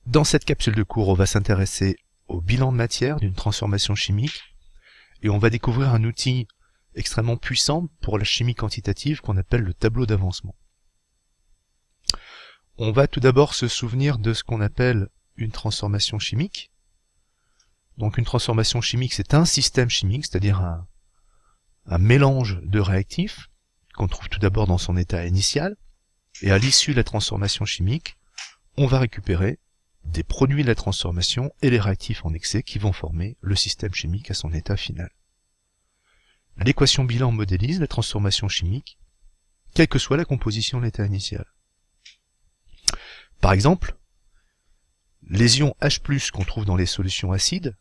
Dans cette capsule de cours, on va s'intéresser au bilan de matière d'une transformation chimique et on va découvrir un outil extrêmement puissant pour la chimie quantitative qu'on appelle le tableau d'avancement. On va tout d'abord se souvenir de ce qu'on appelle une transformation chimique. Donc une transformation chimique, c'est un système chimique, c'est-à-dire un mélange de réactifs qu'on trouve tout d'abord dans son état initial, et à l'issue de la transformation chimique, on va récupérer des produits de la transformation et les réactifs en excès qui vont former le système chimique à son état final. L'équation bilan modélise la transformation chimique, quelle que soit la composition de l'état initial. Par exemple, les ions H+, qu'on trouve dans les solutions acides,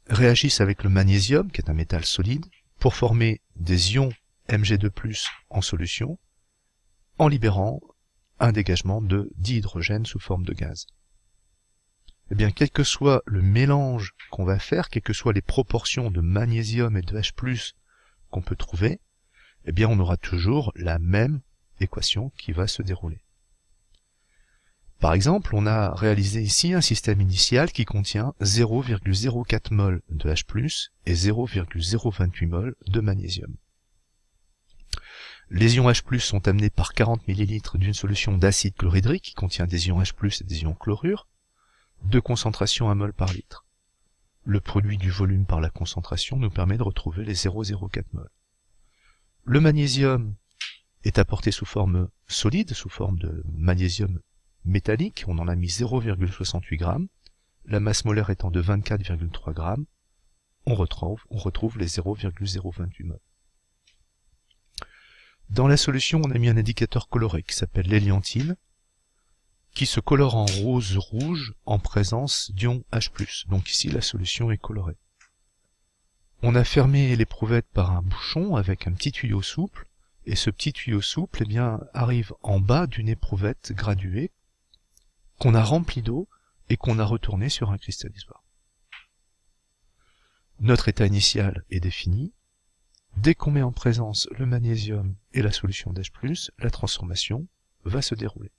réagissent avec le magnésium, qui est un métal solide, pour former des ions Mg2+, en solution, en libérant un dégagement de dihydrogène sous forme de gaz. Eh bien, quel que soit le mélange qu'on va faire, quelles que soient les proportions de magnésium et de H+, qu'on peut trouver, eh bien, on aura toujours la même équation qui va se dérouler. Par exemple, on a réalisé ici un système initial qui contient 0,04 mol de H+, et 0,028 mol de magnésium. Les ions H+, sont amenés par 40 ml d'une solution d'acide chlorhydrique qui contient des ions H+, et des ions chlorure, de concentration 1 mol par litre. Le produit du volume par la concentration nous permet de retrouver les 0,04 mol. Le magnésium est apporté sous forme solide, sous forme de magnésium métallique, on en a mis 0,68 g, la masse molaire étant de 24,3 g, on retrouve les 0,028 mol. Dans la solution, on a mis un indicateur coloré qui s'appelle l'héliantine, qui se colore en rose-rouge en présence d'ions H+. Donc ici, la solution est colorée. On a fermé l'éprouvette par un bouchon avec un petit tuyau souple, et ce petit tuyau souple arrive en bas d'une éprouvette graduée qu'on a remplie d'eau et qu'on a retournée sur un cristallisoir. Notre état initial est défini. Dès qu'on met en présence le magnésium et la solution d'H+, la transformation va se dérouler.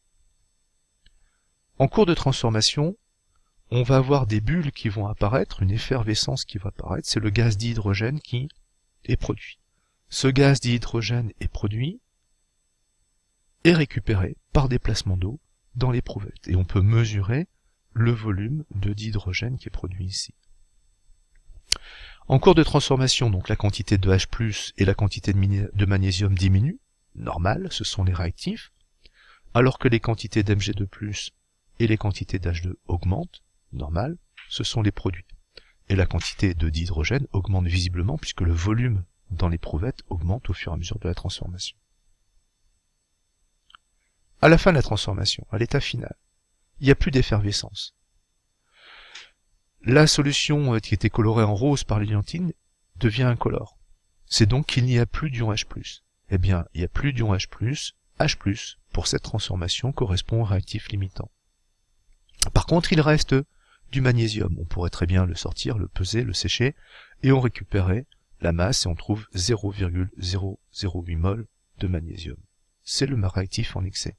En cours de transformation, on va avoir des bulles qui vont apparaître, une effervescence qui va apparaître, c'est le gaz dihydrogène qui est produit. Ce gaz dihydrogène est produit et récupéré par déplacement d'eau dans l'éprouvette. Et on peut mesurer le volume de dihydrogène qui est produit ici. En cours de transformation, donc la quantité de H+, et la quantité de magnésium diminuent, normal, ce sont les réactifs, alors que les quantités d'Mg2+, et les quantités d'H2 augmentent, normal, ce sont les produits. Et la quantité de dihydrogène augmente visiblement puisque le volume dans l'éprouvette augmente au fur et à mesure de la transformation. À la fin de la transformation, à l'état final, il n'y a plus d'effervescence. La solution qui était colorée en rose par l'héliantine devient incolore. C'est donc qu'il n'y a plus d'ion H+. Eh bien, il n'y a plus d'ion H+, H+, pour cette transformation correspond au réactif limitant. Par contre, il reste du magnésium. On pourrait très bien le sortir, le peser, le sécher, et on récupérait la masse et on trouve 0,008 mol de magnésium. C'est le réactif en excès.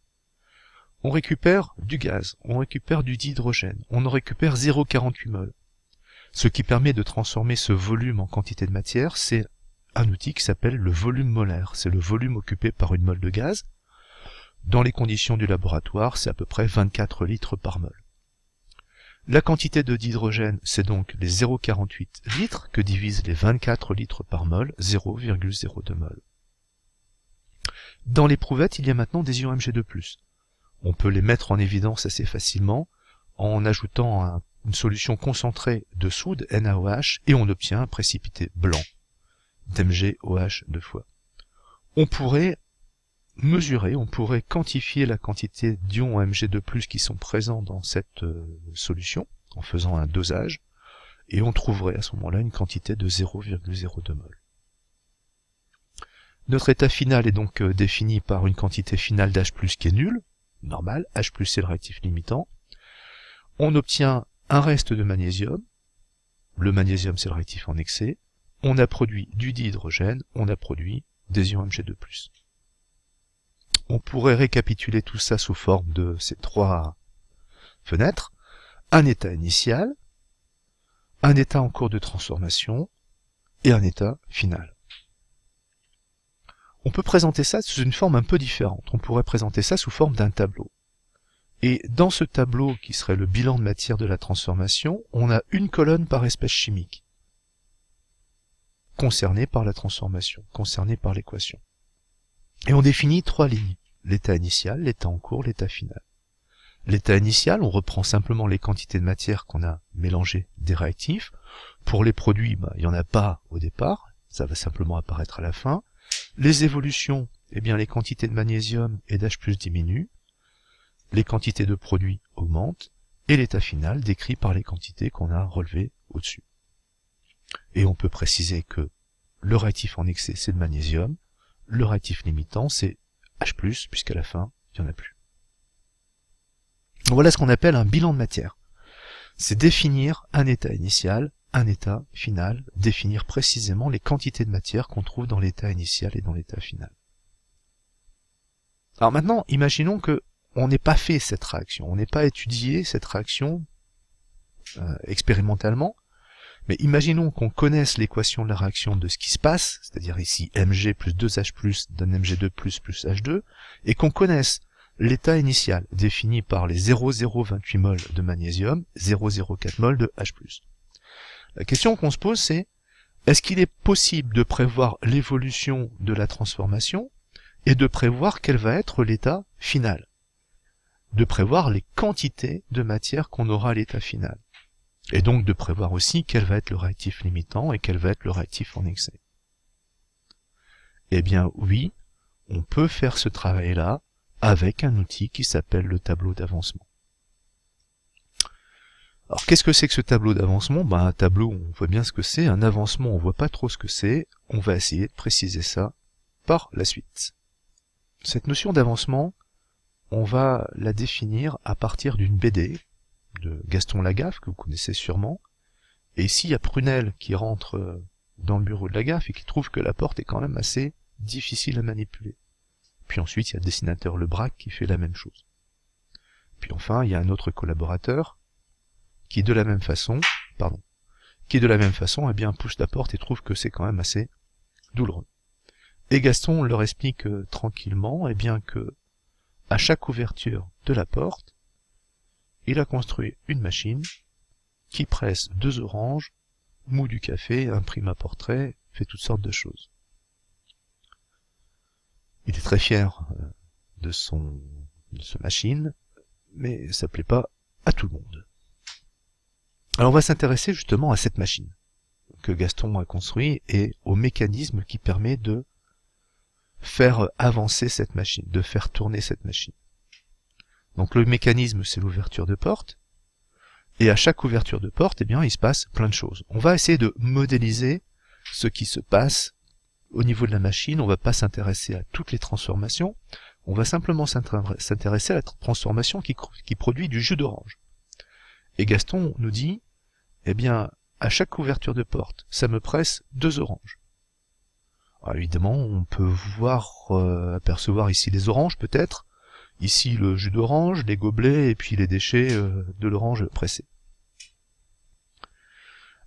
On récupère du gaz, on récupère du dihydrogène, on en récupère 0,48 mol. Ce qui permet de transformer ce volume en quantité de matière, c'est un outil qui s'appelle le volume molaire. C'est le volume occupé par une mole de gaz. Dans les conditions du laboratoire, c'est à peu près 24 litres par mol. La quantité de dihydrogène, c'est donc les 0,48 litres que divisent les 24 litres par mol, 0,02 mol. Dans l'éprouvette, il y a maintenant des ions Mg2+. On peut les mettre en évidence assez facilement en ajoutant une solution concentrée de soude, NaOH, et on obtient un précipité blanc d'MgOH 2 fois. On pourrait mesurer, on pourrait quantifier la quantité d'ions Mg2+, qui sont présents dans cette solution, en faisant un dosage, et on trouverait à ce moment-là une quantité de 0,02 mol. Notre état final est donc défini par une quantité finale d'H+, qui est nulle, normal, H+, c'est le réactif limitant. On obtient un reste de magnésium, le magnésium c'est le réactif en excès, on a produit du dihydrogène, on a produit des ions Mg2+. On pourrait récapituler tout ça sous forme de ces trois fenêtres. un état initial, un état en cours de transformation et un état final. On peut présenter ça sous une forme un peu différente. On pourrait présenter ça sous forme d'un tableau. Et dans ce tableau, qui serait le bilan de matière de la transformation, on a une colonne par espèce chimique, concernée par la transformation, concernée par l'équation. Et on définit 3 lignes. L'état initial, l'état en cours, l'état final. L'état initial, on reprend simplement les quantités de matière qu'on a mélangées des réactifs. Pour les produits, il n'y en a pas au départ, ça va simplement apparaître à la fin. Les évolutions, eh bien les quantités de magnésium et d'H+ diminuent, les quantités de produits augmentent, et l'état final décrit par les quantités qu'on a relevées au-dessus. Et on peut préciser que le réactif en excès, c'est de magnésium, le réactif limitant, c'est H+, puisqu'à la fin, il n'y en a plus. Donc voilà ce qu'on appelle un bilan de matière. C'est définir un état initial, un état final, définir précisément les quantités de matière qu'on trouve dans l'état initial et dans l'état final. Alors maintenant, imaginons que on n'ait pas fait cette réaction, on n'ait pas étudié cette réaction expérimentalement, mais imaginons qu'on connaisse l'équation de la réaction de ce qui se passe, c'est-à-dire ici Mg plus 2H+, donne Mg2+, plus H2, et qu'on connaisse l'état initial, défini par les 0,028 mol de magnésium, 0,04 mol de H+. La question qu'on se pose, c'est, est-ce qu'il est possible de prévoir l'évolution de la transformation et de prévoir quel va être l'état final? De prévoir les quantités de matière qu'on aura à l'état final. Et donc de prévoir aussi quel va être le réactif limitant et quel va être le réactif en excès. Eh bien oui, on peut faire ce travail-là avec un outil qui s'appelle le tableau d'avancement. Alors qu'est-ce que c'est que ce tableau d'avancement? Un tableau, on voit bien ce que c'est, un avancement, on voit pas trop ce que c'est, on va essayer de préciser ça par la suite. Cette notion d'avancement, on va la définir à partir d'une BD de Gaston Lagaffe, que vous connaissez sûrement. Et ici, il y a Prunel qui rentre dans le bureau de Lagaffe et qui trouve que la porte est quand même assez difficile à manipuler. Puis ensuite, il y a le dessinateur Lebrac qui fait la même chose. Puis enfin, il y a un autre collaborateur qui de la même façon, eh bien, pousse la porte et trouve que c'est quand même assez douloureux. Et Gaston leur explique tranquillement, eh bien, que à chaque ouverture de la porte, il a construit une machine qui presse 2 oranges, moud du café, imprime un portrait, fait toutes sortes de choses. Il est très fier de sa machine, mais ça plaît pas à tout le monde. Alors on va s'intéresser justement à cette machine que Gaston a construite et au mécanisme qui permet de faire avancer cette machine, de faire tourner cette machine. Donc le mécanisme, c'est l'ouverture de porte, et à chaque ouverture de porte, eh bien, il se passe plein de choses. On va essayer de modéliser ce qui se passe au niveau de la machine, on va pas s'intéresser à toutes les transformations, on va simplement s'intéresser à la transformation qui produit du jus d'orange. Et Gaston nous dit, eh bien, à chaque ouverture de porte, ça me presse 2 oranges. Alors évidemment, on peut apercevoir ici les oranges peut-être, ici le jus d'orange, les gobelets et puis les déchets de l'orange pressée.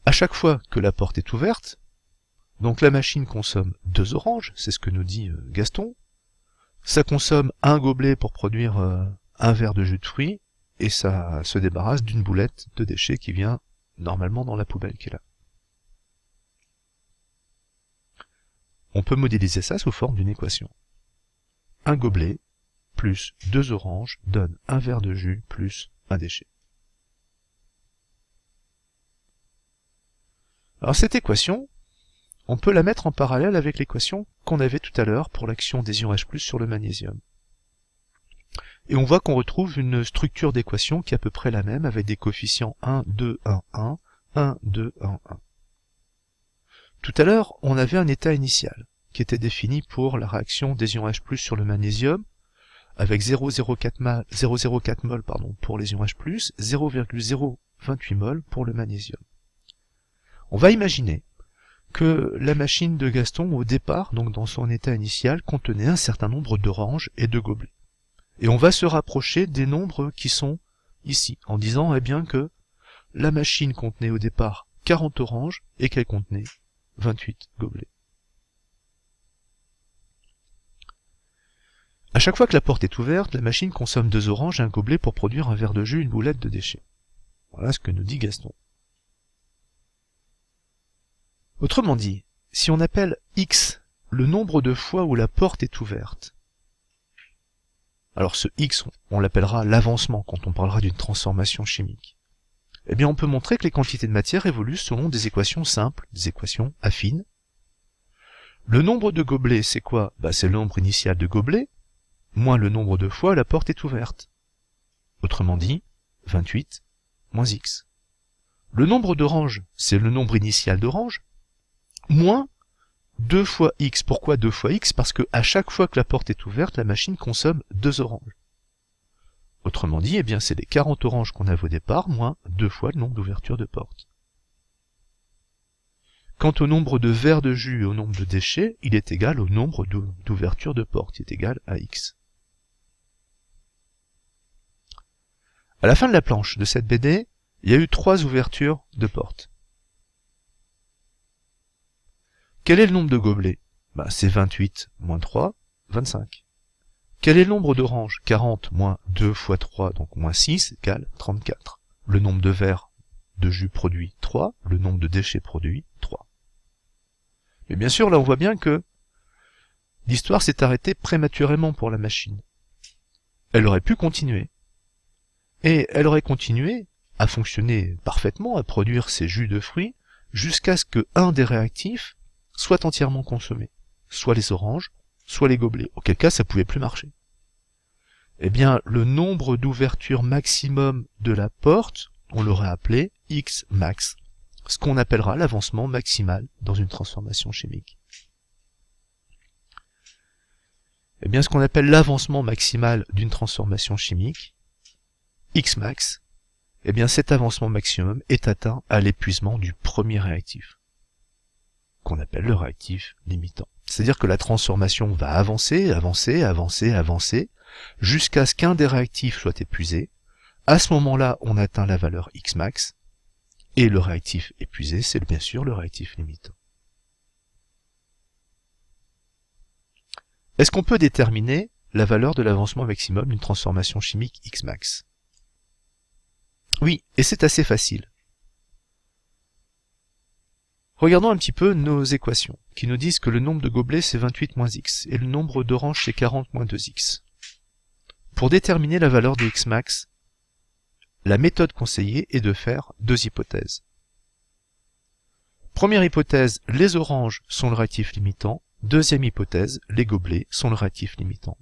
À chaque fois que la porte est ouverte, donc la machine consomme 2 oranges, c'est ce que nous dit Gaston, ça consomme 1 gobelet pour produire un verre de jus de fruits, et ça se débarrasse d'une boulette de déchets qui vient normalement dans la poubelle qui est là. On peut modéliser ça sous forme d'une équation. Un gobelet plus 2 oranges donne un verre de jus plus un déchet. Alors cette équation, on peut la mettre en parallèle avec l'équation qu'on avait tout à l'heure pour l'action des ions H+ sur le magnésium. Et on voit qu'on retrouve une structure d'équation qui est à peu près la même avec des coefficients 1, 2, 1, 1, 1, 2, 1, 1. Tout à l'heure, on avait un état initial qui était défini pour la réaction des ions H+ sur le magnésium avec 0,04 mol pour les ions H+, 0,028 mol pour le magnésium. On va imaginer que la machine de Gaston, au départ, donc dans son état initial, contenait un certain nombre d'oranges et de gobelets. Et on va se rapprocher des nombres qui sont ici, en disant eh bien que la machine contenait au départ 40 oranges et qu'elle contenait 28 gobelets. À chaque fois que la porte est ouverte, la machine consomme 2 oranges et un gobelet pour produire un verre de jus et une boulette de déchets. Voilà ce que nous dit Gaston. Autrement dit, si on appelle x le nombre de fois où la porte est ouverte, alors ce x, on l'appellera l'avancement quand on parlera d'une transformation chimique, eh bien on peut montrer que les quantités de matière évoluent selon des équations simples, des équations affines. Le nombre de gobelets, c'est quoi? C'est le nombre initial de gobelets, moins le nombre de fois la porte est ouverte. Autrement dit, 28 moins x. Le nombre d'oranges, c'est le nombre initial d'oranges, moins 2 fois x. Pourquoi 2 fois x? Parce que à chaque fois que la porte est ouverte, la machine consomme 2 oranges. Autrement dit, eh bien c'est les 40 oranges qu'on avait au départ, moins 2 fois le nombre d'ouvertures de porte. Quant au nombre de verres de jus et au nombre de déchets, il est égal au nombre d'ouvertures de porte, il est égal à x. À la fin de la planche de cette BD, il y a eu 3 ouvertures de porte. Quel est le nombre de gobelets? C'est 28 moins 3, 25. Quel est le nombre d'oranges? 40 moins 2 fois 3, donc moins 6, égale 34. Le nombre de verres de jus produit, 3. Le nombre de déchets produits, 3. Mais bien sûr, là on voit bien que l'histoire s'est arrêtée prématurément pour la machine. Elle aurait pu continuer. Et elle aurait continué à fonctionner parfaitement, à produire ses jus de fruits, jusqu'à ce que un des réactifs soit entièrement consommé. Soit les oranges, soit les gobelets. Auquel cas, ça pouvait plus marcher. Eh bien, le nombre d'ouvertures maximum de la porte, on l'aurait appelé X max, ce qu'on appellera l'avancement maximal dans une transformation chimique. Eh bien, ce qu'on appelle l'avancement maximal d'une transformation chimique, X max, eh bien, cet avancement maximum est atteint à l'épuisement du premier réactif, qu'on appelle le réactif limitant. C'est-à-dire que la transformation va avancer, avancer, avancer, avancer, jusqu'à ce qu'un des réactifs soit épuisé. À ce moment-là, on atteint la valeur X max, et le réactif épuisé, c'est bien sûr le réactif limitant. Est-ce qu'on peut déterminer la valeur de l'avancement maximum d'une transformation chimique X max? Oui, et c'est assez facile. Regardons un petit peu nos équations, qui nous disent que le nombre de gobelets c'est 28 moins x, et le nombre d'oranges c'est 40 moins 2x. Pour déterminer la valeur de x max, la méthode conseillée est de faire 2 hypothèses. Première hypothèse, les oranges sont le réactif limitant. Deuxième hypothèse, les gobelets sont le réactif limitant.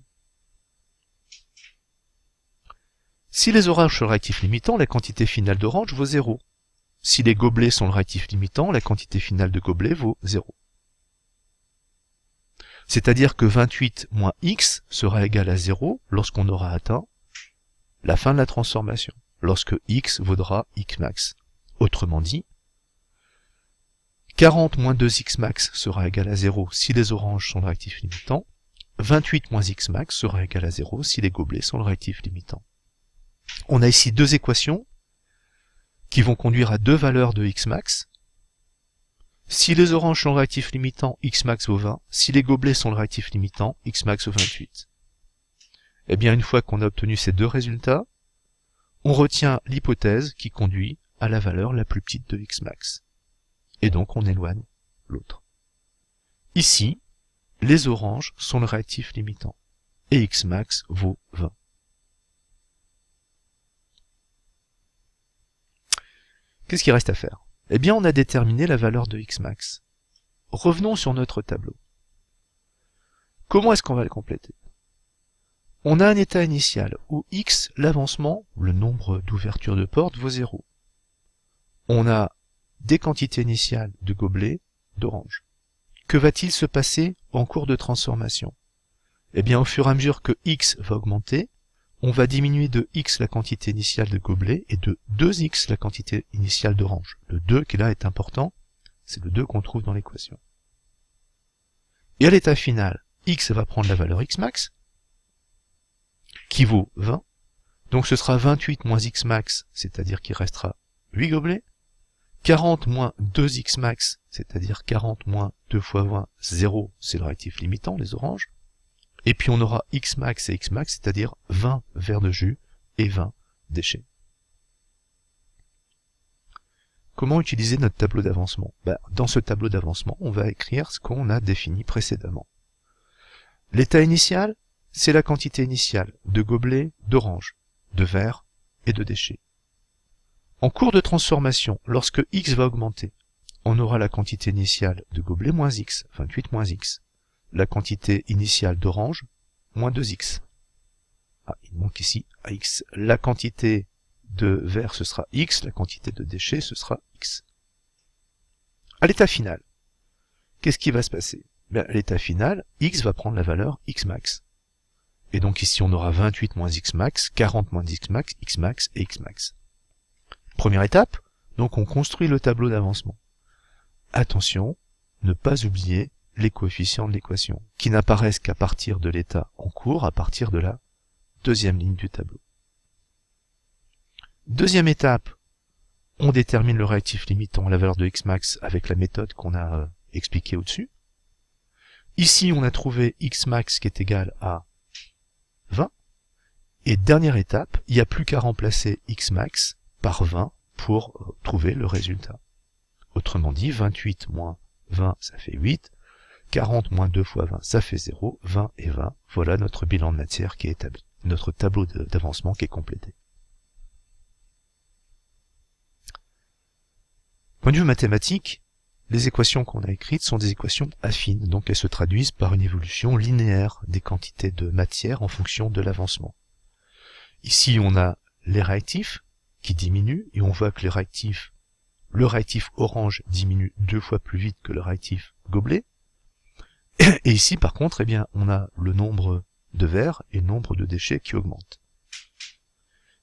Si les oranges sont le réactif limitant, la quantité finale d'orange vaut 0. Si les gobelets sont le réactif limitant, la quantité finale de gobelets vaut 0. C'est-à-dire que 28 moins x sera égal à 0 lorsqu'on aura atteint la fin de la transformation, lorsque x vaudra x max. Autrement dit, 40 moins 2x max sera égal à 0 si les oranges sont le réactif limitant, 28 moins x max sera égal à 0 si les gobelets sont le réactif limitant. On a ici 2 équations qui vont conduire à 2 valeurs de x max. Si les oranges sont le réactif limitant, x max vaut 20. Si les gobelets sont le réactif limitant, x max vaut 28. Eh bien, une fois qu'on a obtenu ces 2 résultats, on retient l'hypothèse qui conduit à la valeur la plus petite de x max. Et donc, on éloigne l'autre. Ici, les oranges sont le réactif limitant. Et x max vaut 20. Qu'est-ce qu'il reste à faire? Eh bien, on a déterminé la valeur de x max. Revenons sur notre tableau. Comment est-ce qu'on va le compléter? On a un état initial où x, l'avancement, le nombre d'ouvertures de porte, vaut 0. On a des quantités initiales de gobelets, d'oranges. Que va-t-il se passer en cours de transformation? Eh bien, au fur et à mesure que x va augmenter, on va diminuer de x la quantité initiale de gobelets et de 2x la quantité initiale d'orange. Le 2 qui là est important, c'est le 2 qu'on trouve dans l'équation. Et à l'état final, x va prendre la valeur x max, qui vaut 20, donc ce sera 28 moins x max, c'est-à-dire qu'il restera 8 gobelets. 40 moins 2x max, c'est-à-dire 40 moins 2 fois 20, 0, c'est le réactif limitant, les oranges. Et puis on aura x max et x max, c'est-à-dire 20 verres de jus et 20 déchets. Comment utiliser notre tableau d'avancement? Dans ce tableau d'avancement, on va écrire ce qu'on a défini précédemment. L'état initial, c'est la quantité initiale de gobelets, d'oranges, de verres et de déchets. En cours de transformation, lorsque x va augmenter, on aura la quantité initiale de gobelets moins x, 28 moins x. La quantité initiale d'orange, moins 2x. Ah, il manque ici x. La quantité de verre, ce sera x. La quantité de déchets, ce sera x. À l'état final, qu'est-ce qui va se passer? À l'état final, x va prendre la valeur x max. Et donc ici, on aura 28 moins x max, 40 moins x max et x max. Première étape, donc on construit le tableau d'avancement. Attention, ne pas oublier les coefficients de l'équation, qui n'apparaissent qu'à partir de l'état en cours, à partir de la deuxième ligne du tableau. Deuxième étape, on détermine le réactif limitant à la valeur de x max avec la méthode qu'on a expliquée au-dessus. Ici, on a trouvé x max qui est égal à 20. Et dernière étape, il n'y a plus qu'à remplacer x max par 20 pour trouver le résultat. Autrement dit, 28 moins 20, ça fait 8. 40 moins 2 fois 20, ça fait 0. 20 et 20, voilà notre bilan de matière qui est établi. Notre tableau d'avancement qui est complété. Point de vue mathématique, les équations qu'on a écrites sont des équations affines, donc elles se traduisent par une évolution linéaire des quantités de matière en fonction de l'avancement. Ici, on a les réactifs qui diminuent, et on voit que le réactif orange diminue 2 fois plus vite que le réactif gobelet. Et ici, par contre, on a le nombre de verres et le nombre de déchets qui augmentent.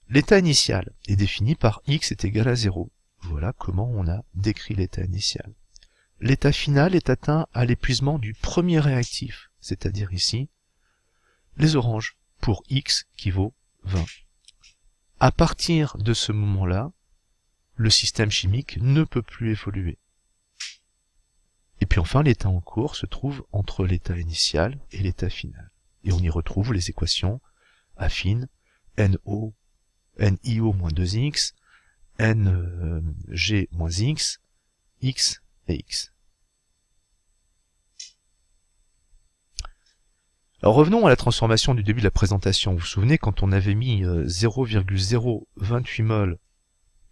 L'état initial est défini par x est égal à 0. Voilà comment on a décrit l'état initial. L'état final est atteint à l'épuisement du premier réactif, c'est-à-dire ici, les oranges, pour x qui vaut 20. À partir de ce moment-là, le système chimique ne peut plus évoluer. Et puis enfin, l'état en cours se trouve entre l'état initial et l'état final. Et on y retrouve les équations affines, NiO moins 2x, Ng moins x, x et x. Alors revenons à la transformation du début de la présentation. Vous vous souvenez quand on avait mis 0,028 mol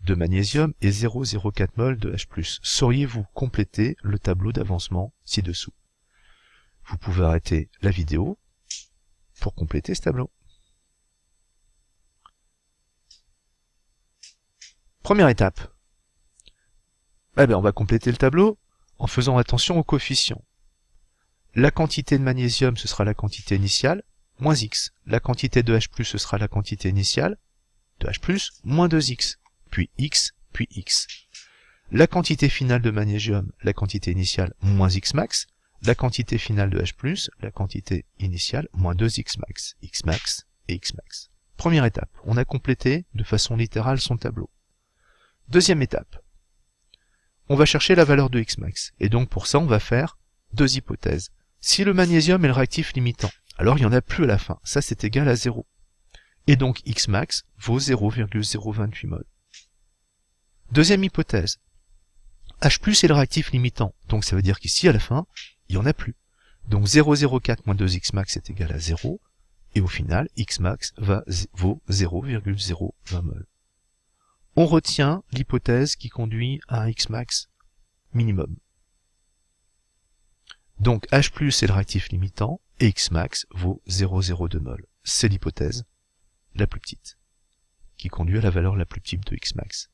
de magnésium et 0,04 mol de H+. Sauriez-vous compléter le tableau d'avancement ci-dessous? Vous pouvez arrêter la vidéo pour compléter ce tableau. Première étape. On va compléter le tableau en faisant attention aux coefficients. La quantité de magnésium, ce sera la quantité initiale, moins x. La quantité de H+, ce sera la quantité initiale de H+, moins 2x, puis x, puis x. La quantité finale de magnésium, la quantité initiale, moins x max. La quantité finale de H+, la quantité initiale, moins 2x max, x max et x max. Première étape, on a complété de façon littérale son tableau. Deuxième étape, on va chercher la valeur de x max. Et donc pour ça, on va faire deux hypothèses. Si le magnésium est le réactif limitant, alors il n'y en a plus à la fin. Ça, c'est égal à 0. Et donc x max vaut 0,028 mol. Deuxième hypothèse. H+ est le réactif limitant. Donc ça veut dire qu'ici, à la fin, il n'y en a plus. Donc 0,04 moins 2x max est égal à 0. Et au final, x max vaut 0,020 mol. On retient l'hypothèse qui conduit à un x max minimum. Donc H+ est le réactif limitant et x max vaut 0,02 mol. C'est l'hypothèse la plus petite, qui conduit à la valeur la plus petite de x max.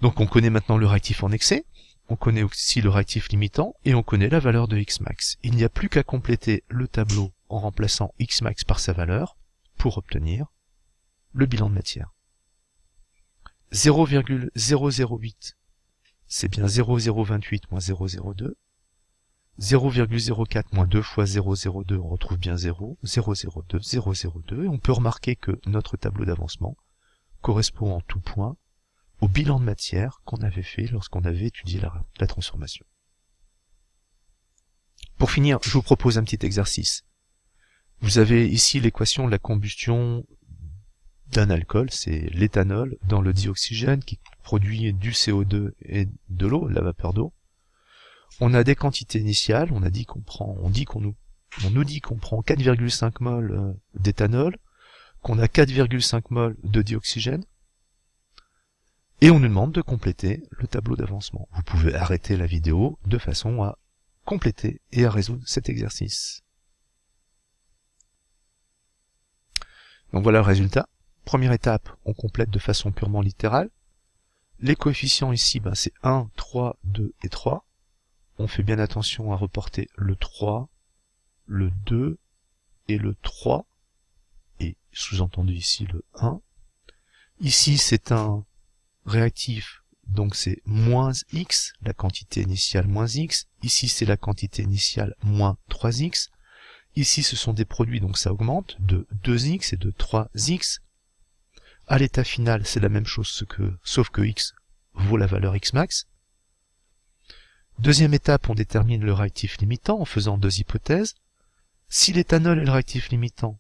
Donc on connaît maintenant le réactif en excès, on connaît aussi le réactif limitant et on connaît la valeur de x max. Il n'y a plus qu'à compléter le tableau en remplaçant x max par sa valeur pour obtenir le bilan de matière. 0,008, c'est bien 0,028 moins 0,02. 0,04 moins 2 fois 0,02, on retrouve bien 0, 0,02, 0,02, et on peut remarquer que notre tableau d'avancement correspond en tout point au bilan de matière qu'on avait fait lorsqu'on avait étudié la transformation. Pour finir, je vous propose un petit exercice. Vous avez ici l'équation de la combustion d'un alcool, c'est l'éthanol dans le dioxygène qui produit du CO2 et de l'eau, de la vapeur d'eau. On a des quantités initiales, on dit qu'on prend 4,5 mol d'éthanol, qu'on a 4,5 mol de dioxygène, et on nous demande de compléter le tableau d'avancement. Vous pouvez arrêter la vidéo de façon à compléter et à résoudre cet exercice. Donc voilà le résultat. Première étape, on complète de façon purement littérale. Les coefficients ici, c'est 1, 3, 2 et 3. On fait bien attention à reporter le 3, le 2 et le 3, et sous-entendu ici le 1. Ici c'est un réactif, donc c'est moins x, la quantité initiale moins x. Ici c'est la quantité initiale moins 3x. Ici ce sont des produits, donc ça augmente de 2x et de 3x. À l'état final, c'est la même chose sauf que x vaut la valeur x max. Deuxième étape, on détermine le réactif limitant en faisant deux hypothèses. Si l'éthanol est le réactif limitant,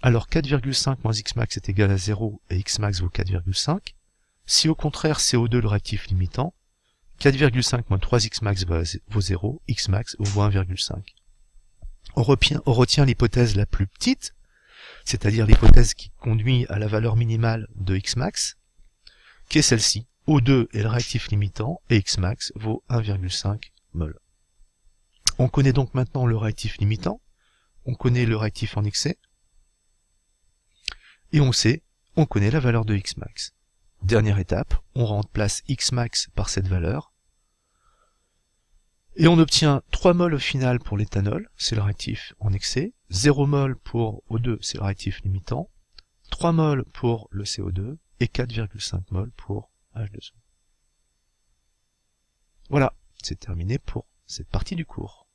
alors 4,5 moins x max est égal à 0 et x max vaut 4,5. Si au contraire CO2 le réactif limitant, 4,5 moins 3x max vaut 0, x max vaut 1,5. On retient l'hypothèse la plus petite, c'est-à-dire l'hypothèse qui conduit à la valeur minimale de x max, qui est celle-ci. O2 est le réactif limitant et x max vaut 1,5 mol. On connaît donc maintenant le réactif limitant, on connaît le réactif en excès, et on connaît la valeur de x max. Dernière étape, on remplace x max par cette valeur, et on obtient 3 mol au final pour l'éthanol, c'est le réactif en excès, 0 mol pour O2, c'est le réactif limitant, 3 mol pour le CO2, et 4,5 mol pour H2O. Voilà, c'est terminé pour cette partie du cours.